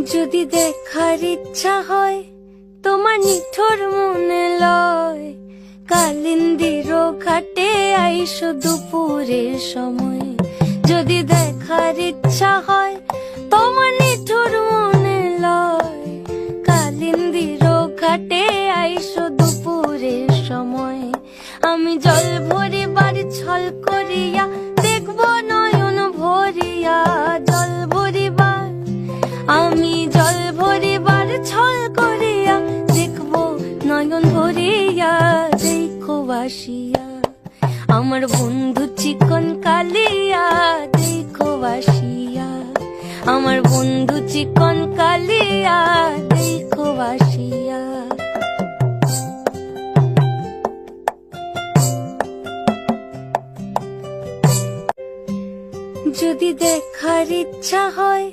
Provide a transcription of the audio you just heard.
যদি দেখার ইচ্ছা হয় তোমার নিঠুর মনে লয়, কালিন্দির ঘাটে আইসো দুপুরের সময়। যদি দেখার ইচ্ছা হয় তোমার নিঠুর মনে লয়, কালিন্দির ঘাটে আইসো দুপুরের সময়। আমি জল ভরিবার ছল করিয়া দেখব নয়ন ভরিয়া, জল ভরিবার আমি জল ভরিবার ছল করিয়া দেখব নয়ন ভরিয়া। দেখো বাসিয়া আমার বন্ধু চিকন কালিয়া, দেখো বাসিয়া আমার বন্ধু চিকন কালিয়া, দেখো বাসিয়া। যদি দেখার ইচ্ছা হয়